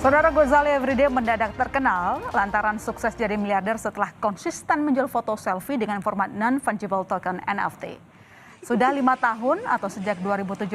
Saudara Gozali Everyday mendadak terkenal lantaran sukses jadi miliarder setelah konsisten menjual foto selfie dengan format non-fungible token NFT. Sudah 5 tahun atau sejak 2017,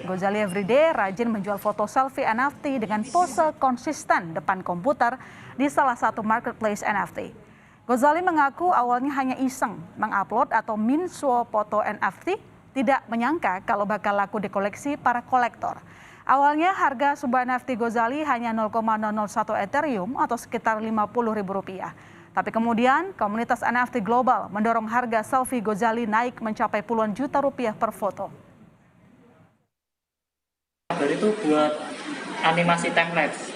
Gozali Everyday rajin menjual foto selfie NFT dengan pose konsisten depan komputer di salah satu marketplace NFT. Gozali mengaku awalnya hanya iseng mengupload atau min-show foto NFT, tidak menyangka kalau bakal laku dikoleksi para kolektor. Awalnya harga sebuah NFT Gozali hanya 0,001 Ethereum atau sekitar Rp50.000. Tapi kemudian komunitas NFT global mendorong harga selfie Gozali naik mencapai puluhan juta rupiah per foto. Itu buat animasi timelapse.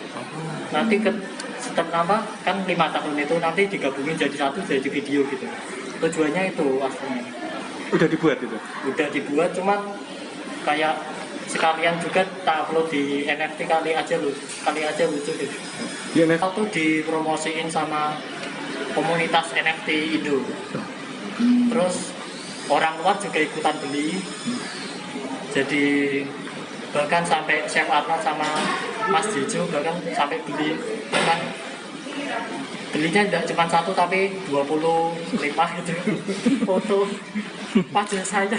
Nanti setelah kan 5 tahun itu nanti digabungin jadi satu jadi video gitu. Tujuannya itu aslinya. Udah dibuat itu? Udah dibuat, cuman kayak sekalian juga tak upload di NFT kali aja lucu gitu. Itu dipromosiin sama komunitas NFT Indo. Terus orang luar juga ikutan beli. Jadi bahkan sampai Chef Arnold sama Mas Jijo bahkan sampai beli, bahkan belinya tidak cuma satu tapi 25 gitu foto wajah saya.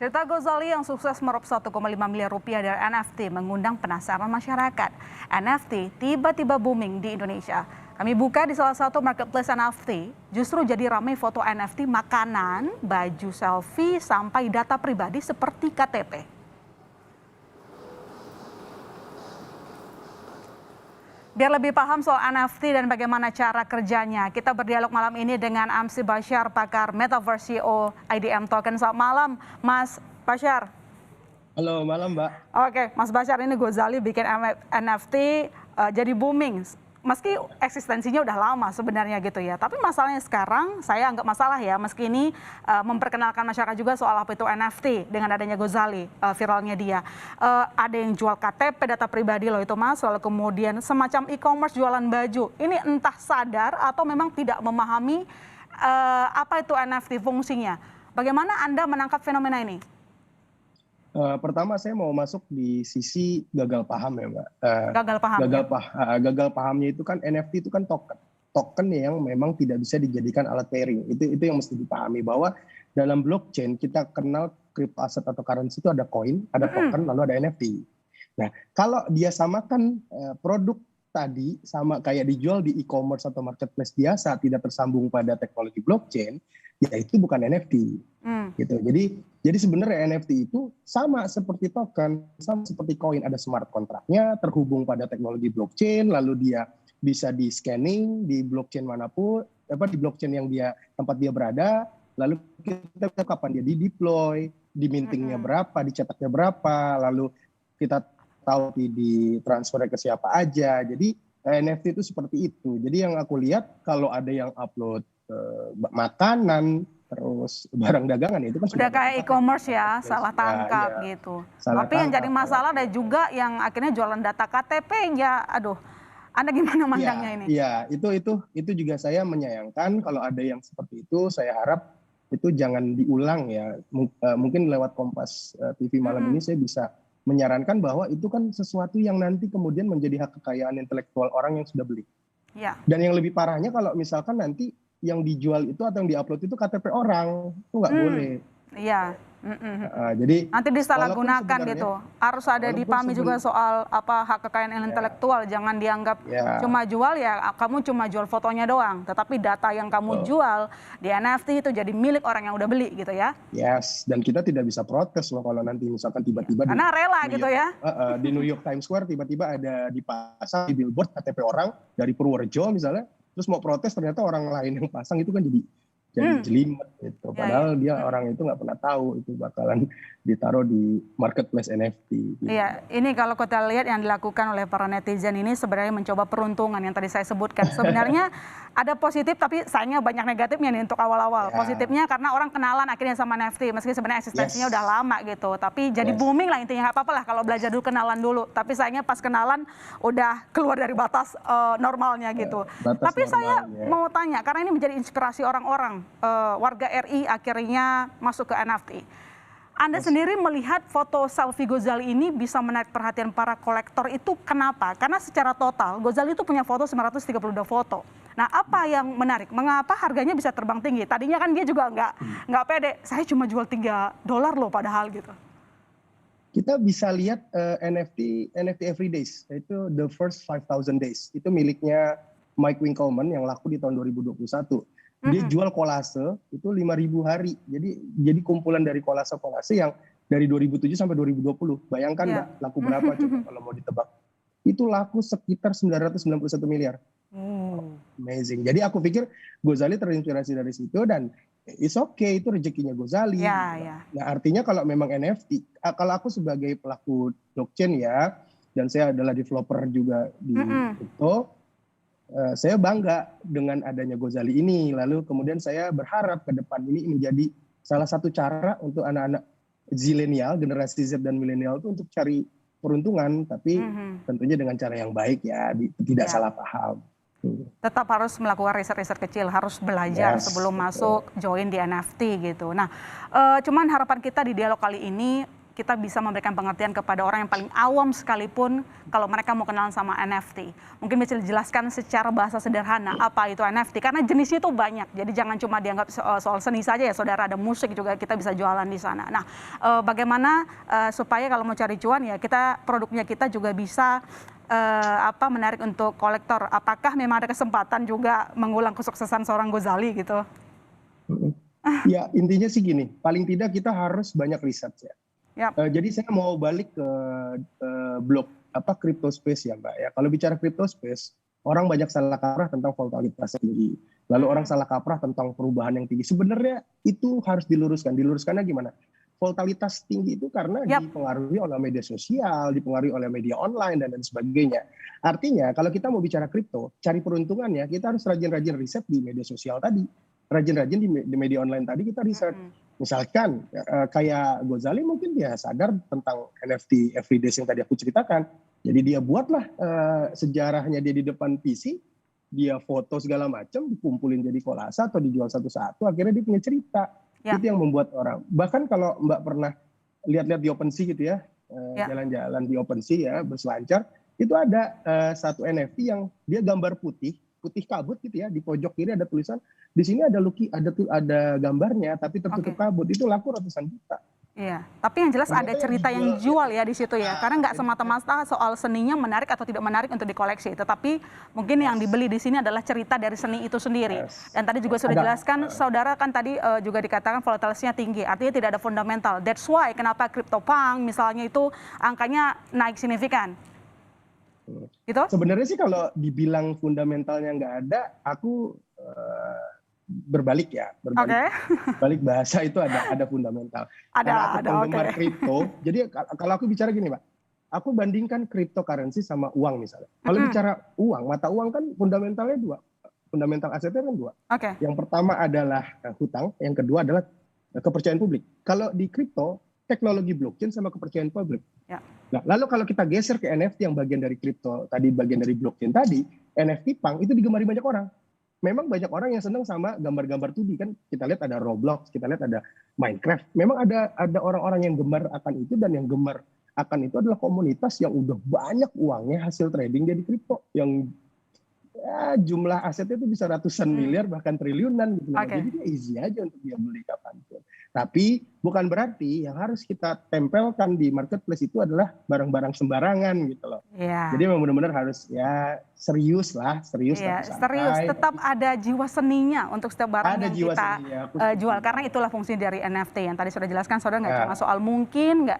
Cerita Gozali yang sukses meraup 1,5 miliar rupiah dari NFT mengundang penasaran masyarakat. NFT tiba-tiba booming di Indonesia. Kami buka di salah satu marketplace NFT, justru jadi ramai foto NFT makanan, baju selfie, sampai data pribadi seperti KTP. Biar lebih paham soal NFT dan bagaimana cara kerjanya, kita berdialog malam ini dengan Amsi Bashar, pakar Metaverse CEO IDM Token. Selamat malam, Mas Bashar. Halo, malam Mbak. Oke, Mas Bashar, ini Gozali bikin NFT jadi booming. Meski eksistensinya udah lama sebenarnya gitu ya. Tapi masalahnya sekarang, saya anggap masalah ya, meski ini memperkenalkan masyarakat juga soal apa itu NFT dengan adanya Gozali, viralnya dia. Ada yang jual KTP, data pribadi loh itu Mas, lalu kemudian semacam e-commerce jualan baju. Ini entah sadar atau memang tidak memahami apa itu NFT fungsinya. Bagaimana Anda menangkap fenomena ini? Pertama saya mau masuk di sisi gagal paham ya Mbak. Gagal pahamnya itu kan NFT itu kan token yang memang tidak bisa dijadikan alat pairing. Itu yang mesti dipahami, bahwa dalam blockchain kita kenal crypto asset atau currency itu ada koin, ada token, lalu ada NFT. Nah kalau dia samakan produk tadi sama kayak dijual di e-commerce atau marketplace biasa, tidak tersambung pada teknologi blockchain, ya itu bukan NFT. Gitu. Jadi sebenarnya NFT itu sama seperti token, sama seperti koin, ada smart kontraknya terhubung pada teknologi blockchain, lalu dia bisa di scanning di blockchain manapun, di blockchain yang tempat dia berada, lalu kita tahu kapan dia di deploy, di mintingnya berapa, dicetaknya berapa, lalu kita tahu di transfer ke siapa aja. Jadi NFT itu seperti itu. Jadi yang aku lihat kalau ada yang upload makanan terus barang dagangan itu kan udah kayak e-commerce ya, salah tangkap gitu. Tapi yang jadi masalah ada juga yang akhirnya jualan data KTP ya, aduh. Anda gimana mandangnya ini? Iya, itu juga saya menyayangkan kalau ada yang seperti itu. Saya harap itu jangan diulang ya. Mungkin lewat Kompas TV malam ini saya bisa menyarankan bahwa itu kan sesuatu yang nanti kemudian menjadi hak kekayaan intelektual orang yang sudah beli. Ya. Dan yang lebih parahnya kalau misalkan nanti yang dijual itu atau yang diupload itu KTP orang, itu nggak boleh. Iya. Jadi nanti disalahgunakan gitu. Harus ada dipahami juga soal apa hak kekayaan intelektual. Jangan dianggap cuma jual ya, kamu cuma jual fotonya doang. Tetapi data yang kamu jual di NFT itu jadi milik orang yang udah beli gitu ya. Yes, dan kita tidak bisa protes loh kalau nanti misalkan tiba-tiba karena rela gitu ya. Di New York Times Square tiba-tiba ada dipasang di billboard KTP orang dari Purworejo misalnya, terus mau protes ternyata orang lain yang pasang, itu kan jadi jelimet gitu. Padahal dia orang itu nggak pernah tahu itu bakalan ditaruh di marketplace NFT. Gitu. Iya, ini kalau kita lihat yang dilakukan oleh para netizen ini sebenarnya mencoba peruntungan yang tadi saya sebutkan. Sebenarnya ada positif tapi sayangnya banyak negatifnya nih untuk awal-awal. Positifnya karena orang kenalan akhirnya sama NFT, meski sebenarnya eksistensinya udah lama gitu. Tapi jadi booming lah intinya, nggak apa-apa lah kalau belajar dulu kenalan dulu. Tapi sayangnya pas kenalan udah keluar dari batas normalnya gitu. Tapi saya mau tanya, karena ini menjadi inspirasi orang-orang, warga RI akhirnya masuk ke NFT. Anda sendiri melihat foto selfie Ghazali ini bisa menarik perhatian para kolektor itu kenapa? Karena secara total Ghazali itu punya foto 932 foto. Nah, apa yang menarik? Mengapa harganya bisa terbang tinggi? Tadinya kan dia juga nggak pede. Saya cuma jual $3 loh padahal gitu. Kita bisa lihat NFT Every Days, yaitu The First 5,000 Days. Itu miliknya Mike Winkelmann yang laku di tahun 2021. Dia jual kolase itu 5.000 hari. Jadi kumpulan dari kolase-kolase yang dari 2007 sampai 2020. Bayangkan nggak laku berapa coba kalau mau ditebak. Itu laku sekitar 991 miliar. Amazing. Jadi aku pikir Ghazali terinspirasi dari situ dan it's okay, itu rezekinya Ghazali. Nah, artinya kalau memang NFT, kalau aku sebagai pelaku blockchain ya, dan saya adalah developer juga di crypto, saya bangga dengan adanya Ghazali ini. Lalu kemudian saya berharap ke depan ini menjadi salah satu cara untuk anak-anak zilenial, generasi Z dan milenial itu untuk cari peruntungan, tapi tentunya dengan cara yang baik ya, tidak salah paham. Tetap harus melakukan riset-riset kecil, harus belajar sebelum masuk join di NFT gitu. Nah, cuman harapan kita di dialog kali ini kita bisa memberikan pengertian kepada orang yang paling awam sekalipun kalau mereka mau kenalan sama NFT. Mungkin bisa dijelaskan secara bahasa sederhana apa itu NFT, karena jenisnya itu banyak. Jadi jangan cuma dianggap soal seni saja ya saudara, ada musik juga kita bisa jualan di sana. Nah, bagaimana supaya kalau mau cari cuan ya produknya kita juga bisa menarik untuk kolektor. Apakah memang ada kesempatan juga mengulang kesuksesan seorang Ghazali gitu? Ya intinya sih gini, paling tidak kita harus banyak riset ya. Jadi saya mau balik ke blog crypto space ya Mbak ya. Kalau bicara crypto space, orang banyak salah kaprah tentang volatilitas tinggi. Lalu orang salah kaprah tentang perubahan yang tinggi. Sebenarnya itu harus diluruskan. Diluruskannya gimana? Volatilitas tinggi itu karena dipengaruhi oleh media sosial, dipengaruhi oleh media online dan sebagainya. Artinya kalau kita mau bicara kripto, cari peruntungannya kita harus rajin-rajin riset di media sosial tadi. Rajin-rajin di media online tadi kita riset. Misalkan kayak Ghazali mungkin dia sadar tentang NFT Everyday yang tadi aku ceritakan. Jadi dia buatlah sejarahnya dia di depan PC, dia foto segala macam, dikumpulin jadi kolase atau dijual satu-satu, akhirnya dia punya cerita. Itu yang membuat orang. Bahkan kalau Mbak pernah lihat-lihat di OpenSea gitu ya, jalan-jalan di OpenSea ya, berselancar, itu ada satu NFT yang dia gambar putih kabut gitu ya, di pojok kiri ada tulisan, di sini ada gambarnya tapi tertutup kabut, itu laku ratusan juta. Iya, tapi yang jelas ada cerita yang dijual ya di situ ya, karena nggak semata-mata soal seninya menarik atau tidak menarik untuk dikoleksi, tetapi mungkin yang dibeli di sini adalah cerita dari seni itu sendiri. Dan tadi juga sudah dijelaskan, saudara kan tadi juga dikatakan volatilitasnya tinggi, artinya tidak ada fundamental. That's why kenapa CryptoPunk misalnya itu angkanya naik signifikan. Gitu? Sebenarnya sih kalau dibilang fundamentalnya nggak ada, aku berbalik balik bahasa itu ada fundamental. Karena aku penggemar kripto, jadi kalau aku bicara gini Pak, aku bandingkan cryptocurrency sama uang misalnya. Kalau bicara uang, mata uang kan fundamentalnya dua, fundamental asetnya kan dua. Yang pertama adalah hutang, yang kedua adalah kepercayaan publik. Kalau di kripto, teknologi blockchain sama kepercayaan publik. Nah, lalu kalau kita geser ke NFT yang bagian dari kripto tadi, bagian dari blockchain tadi, NFT Punk itu digemari banyak orang. Memang banyak orang yang senang sama gambar-gambar 2D kan. Kita lihat ada Roblox, kita lihat ada Minecraft. Memang ada orang-orang yang gemar akan itu, dan yang gemar akan itu adalah komunitas yang udah banyak uangnya hasil trading jadi kripto, yang jumlah asetnya itu bisa ratusan miliar bahkan triliunan gitu. Jadi dia easy aja untuk dia beli kapanpun. Tapi bukan berarti yang harus kita tempelkan di marketplace itu adalah barang-barang sembarangan gitu loh. Jadi memang benar-benar harus serius. Serius. Tetap ada jiwa seninya untuk setiap barang yang kita jual, karena itulah fungsi dari NFT yang tadi sudah jelaskan saudara. Nggak cuma soal mungkin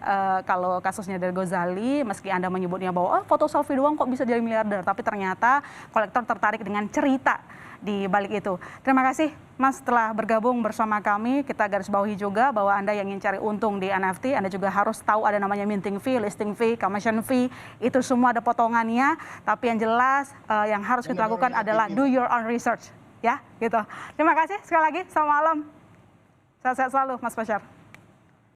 kalau kasusnya dari Ghazali, meski Anda menyebutnya bahwa foto selfie doang kok bisa jadi miliarder, tapi ternyata kolektor tertarik dengan cerita di balik itu. Terima kasih Mas telah bergabung bersama kami. Kita garis bawahi juga bahwa Anda yang ingin cari untung di NFT, Anda juga harus tahu ada namanya minting fee, listing fee, commission fee, itu semua ada potongannya. Tapi yang jelas yang harus kita lakukan adalah do your own research, ya gitu. Terima kasih sekali lagi, selamat malam. Sehat-sehat selalu Mas Fasyar.